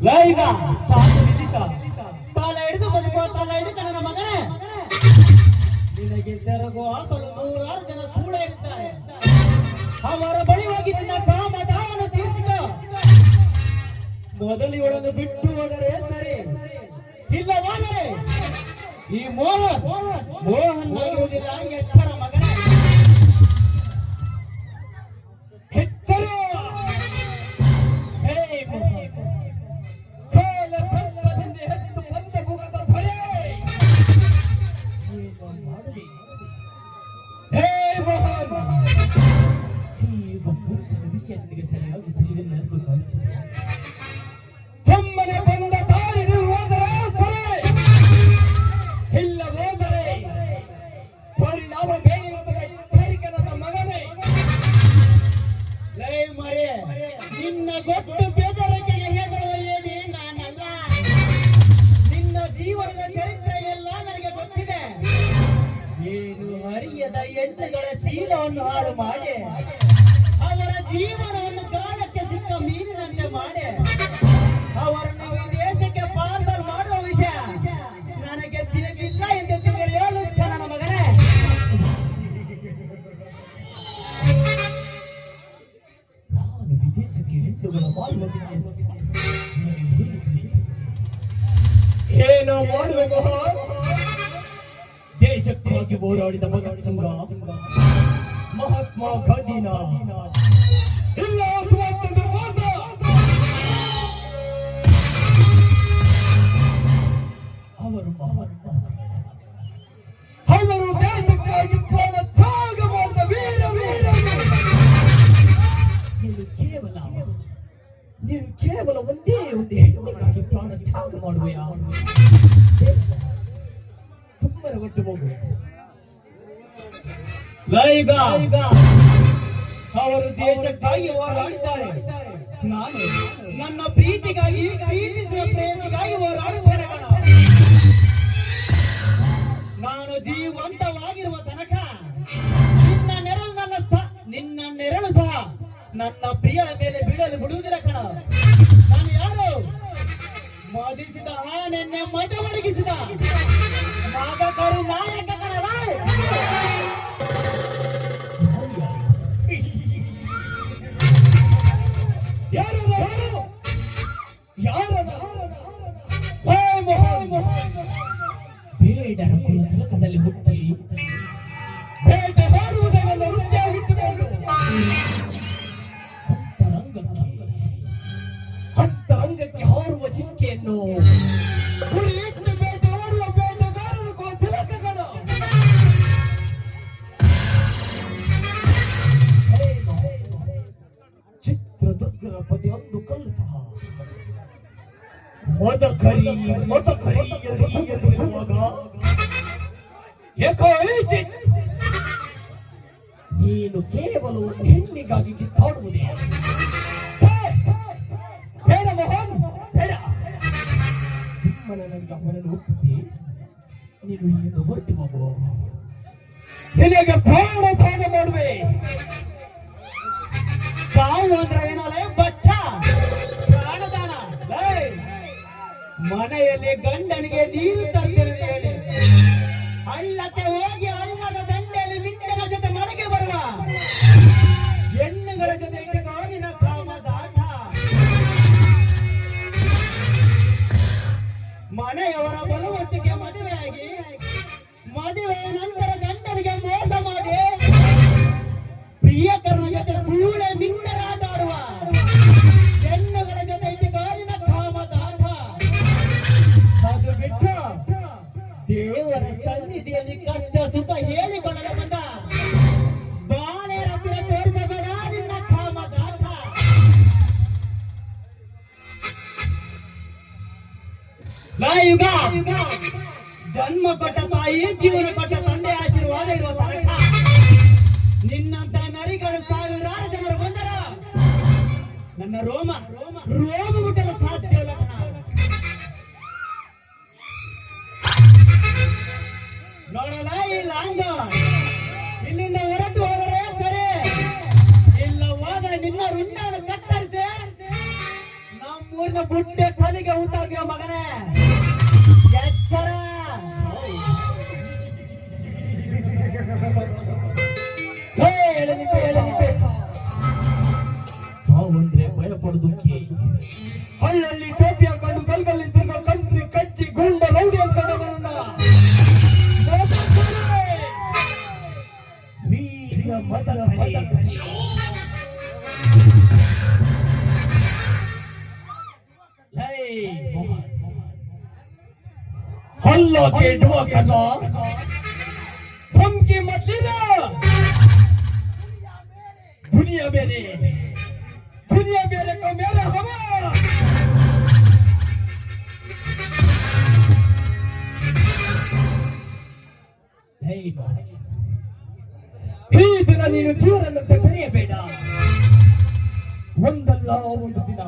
ಲೈಗ ಸಾಕು ನಿಲ್ಲಿಸ. ತಾಲ ಹಿಡಿದು ಬದುಕುವ ತಾಲ ಹಿಡಿದ ನನ್ನ ಮಗನೇ, ನಿನಗೆ ಸೆರಗು ಹಾಕಲು 100 ಜನ ಸೂಳ ಇರುತ್ತಾರೆ. ಅವರ ಬಳಿ ಹೋಗಿ ನಿನ್ನ ಕಾಮದಾವನ್ನು ತೀರಿಸಿಕ. ಮೊದಲು ಇವಳನ್ನು ಬಿಟ್ಟು ಹೋದರೆ ಸರಿ, ಇಲ್ಲವಾದರೆ ಈ ಮೋಹನ್ ಆಗಿರುವುದಿಲ್ಲ. ಎಚ್ಚರ ಮಗನೇ, ಎಚ್ಚರ. ವಿಷಯ ನಿನಗೆ ಸರಿಯಾಗಿ ತಿಳಿದಿಲ್ಲ ಎಂದು ಕಾಣುತ್ತದೆ. ಸುಮ್ಮನೆ ಬಂದ ದಾರಿ ಹೋದರೆ ಸರಿ, ಇಲ್ಲ ಹೋದರೆ ಪರಿಣಾಮ ಬೇರೆ ಇರುತ್ತದೆ. ಎಚ್ಚರಿಕೆ ನನ್ನ ಮಗನೇ. ಲೈ ಮರೆ, ನಿನ್ನ ಗೊತ್ತು ಬೇಜಾರಿಕೆಗೆ ಹೆದರುವ ಏನಿ ನಾನಲ್ಲ. ನಿನ್ನ ಜೀವನದ ಚರಿತ್ರೆ ಎಲ್ಲ ನನಗೆ ಗೊತ್ತಿದೆ. ಏನು ಅರಿಯದ ಹೆಣ್ಣುಗಳ ಶೀಲವನ್ನು ಹಾಳು ಮಾಡಿ ಅವರ ಜೀವನವನ್ನು ಗಾಳಕ್ಕೆ ಸಿಕ್ಕ ಮೀನಿನಂತೆ ಮಾಡಿ ಅವರನ್ನು ವಿದೇಶಕ್ಕೆ ಪಾರ್ಸಲ್ ಮಾಡುವ ವಿಷಯ ನನಗೆ ತಿಳಿದಿಲ್ಲ ಎಂದು ತಿಳಿಯಲು ನನ್ನ ಮಗನೇ. ನಾನು ವಿದೇಶಕ್ಕೆ ಹೆಣ್ಣುಗಳ ಮಾಡುವ ಏನು ಮಾಡಬೇಕು? ದೇಶಕ್ಕಾಗಿ ಹೋರಾಡಿದ ಭಗತ್ ಸಿಂಗ್, ಮಹಾತ್ಮ ಗಾಂಧಿನ ಇಲ್ಲ ಸುಭಾಷ್ ಬೋಸ್ ಅವರು ಅವರು ದೇಶಕ್ಕಾಗಿ ಪ್ರಾಣ ತ್ಯಾಗ ಮಾಡಿದ ವೀರ. ನೀನು ಕೇವಲ ಒಂದೇ ಒಂದು ಹೆಣ್ಣಿಗಾಗಿ ಪ್ರಾಣ ತ್ಯಾಗ ಮಾಡುವೆಯಾ? ಸುಮ್ಮನೆ ಒಟ್ಟು ಹೋಗು. ಲೈಗ ಅವರು ದೇಶಕ್ಕಾಗಿ ಹೋರಾಡಿದ್ದಾರೆ. ನಾನು ನನ್ನ ಪ್ರೀತಿಗಾಗಿ, ಪ್ರೀತಿಸುವ ಪ್ರೇಮಿಗಾಗಿ ಹೋರಾಡುತ್ತೇನೆ. ನಾನು ಜೀವಂತವಾಗಿರುವ ತನಕ ನಿನ್ನ ನೆರಳು ಸಹ ನನ್ನ ಪ್ರಿಯಳ ಮೇಲೆ ಬೀಳಲು ಬಿಡುವುದಿಲ್ಲ ಕಣ. ನಾನು ಯಾರು? ಮದಿಸಿದ ಆನೆನ್ನೆ ಮದವೊಳಗಿಸಿದ ಮಾದಕರು ನಾಯಕ ಕಣವ. ಬೇಡರ ಕುಲ ತಿಲಕದಲ್ಲಿ ಹುಟ್ಟಿ ಬೇಡ ಹಾರುವುದನ್ನು ವೃತ್ತಿಯಾಗಿಟ್ಟುಕೊಂಡು ಅಂತರಂಗಕ್ಕೆ ಹಾರುವ ಚಿಕ್ಕೆಯನ್ನು ಗುರಿಯಿಟ್ಟು ಬೇಟೆಯಾಡುವ ಬೇಟೆಗಾರರು ಕುಲ ತಿಲಕಗಳ ಚಿತ್ರದುರ್ಗರ ಪದೆಯೊಂದು ಕಲ್ಲು ಸಹ ಮದಕರಿ ಎಂದು ಕೂಗುತ್ತಿರುವಾಗ ನೀನು ಕೇವಲ ಒಂದು ಹೆಣ್ಣಿಗಾಗಿ ಕಿತ್ತಾಡುವುದೇ? ಬೇಡ ಮೋಹನ್, ಬೇಡ. ನನಗೆ ಅವನನ್ನು ಒಪ್ಪಿಸಿ ನೀನು ಇಲ್ಲಿಂದ ಹೊರಟು ಹೋಗು. ನಿನಗೆ ಪ್ರಾಣ ದಾನ ಮಾಡುವೆ. ಸಾವು ಅಂದ್ರೆ ಏನಲ್ಲ ಬಚ್ಚ, ಪ್ರಾಣದಾನ. ಮನೆಯಲ್ಲಿ ಗಂಡನಿಗೆ ನೀರು ತರ್ತೇನೆ ಹೇಳಿ ಹಳ್ಳಕ್ಕೆ ಹೋಗಿ ಹಳ್ಳದ ದಂಡೆಯಲ್ಲಿ ಮಿಂಡನ ಜೊತೆ ಮನೆಗೆ ಬರುವ ಹೆಣ್ಣುಗಳ ಜೊತೆ ಇಟ್ಟುಕೋ ನಿನ್ನ ಕಾಮದಾಟ. ಮನೆಯವರ ಬಲವತ್ತಿಗೆ ಮದುವೆಯಾಗಿ ಮದುವೆಯ ನಂತರ ಗಂಡನಿಗೆ ಮೋಸ ಮಾಡಿ ಪ್ರಿಯಕರನ ಜೊತೆ ಸೂಳೆ ಮಿಂಡನಾಟ ಆಡುವ ಹೆಣ್ಣುಗಳ ಜೊತೆ ಇಟ್ಟುಕೋ ನಿನ್ನ ಕಾಮದಾಟ. ಅದು ಬಿಟ್ಟು ದೇವರ ಸನ್ನಿಧಿಯಲ್ಲಿ ಕಷ್ಟ ಸುಖ ಹೇಳಿಕೊಳ್ಳಲು ಬಂದ ಬಾಳೆರ ಹತ್ತಿರ ತೋರಿಸಬೇಡ ನಿನ್ನ ಕಾಮದಾಟ. ಯುಗ ಜನ್ಮ ಕೊಟ್ಟ ತಾಯಿ, ಜೀವನ ಕೊಟ್ಟ ತಂದೆ ಆಶೀರ್ವಾದ ಇರುವ ತನಕ ನಿನ್ನಂತ ನರಿಗಳು ಸಾವಿರಾರು ಜನರು ಬಂದರ ನನ್ನ ರೋಮ ಮುಟ್ಟಲು ಸಾಧ್ಯವಿಲ್ಲ. ನೋಡಲ್ಲ ಈ ಲಾಂಗ ಇಲ್ಲಿಂದ ಹೊರಟು ಹೋದರೆ ಸರಿ, ಇಲ್ಲ ಹೋದರೆ ನಿನ್ನ ರುಂಡವನ್ನು ಕತ್ತರಿಸಿ ನಮ್ಮೂರಿನ ಬುಟ್ಟೆ ಕಲಿಗೆ ಊತಾಗಿವ ಮಗನೇ, ಎಚ್ಚರ. ಸಾವಂದ್ರೆ ಭಯ ಪಡುದುಕ್ಕೆ ಹಳ್ಳಲ್ಲಿ ಟೋಪಿ ಹಾಕೊಂಡು ಗಲ್ಗಲ್ಲಿ ತಿರ್ಗೋ ಕಂತ್ರಿ ಕಚ್ಚಿ ಗುಂಡ ರೌಡಿ ಅಂದ್ಕೊಂಡು ನನ್ನ ವೀರ ಮದರ हल्ला के दुआ करना हम की मत लेना, दुनिया मेरे को मेरा हवा। ಈ ದಿನ ನೀನು ಜೀವನದಂತೆ ಕರೆಯಬೇಡ, ಒಂದಲ್ಲ ಒಂದು ದಿನ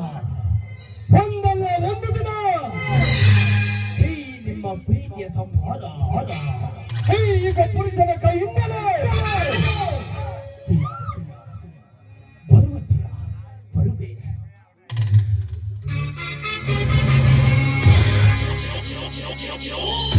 ನಿಮ್ಮ ಪ್ರೀತಿಯ ಸಂಹಾರ ಈಗ ಪುರುಷನ ಕೈಯಿಂದಲೇ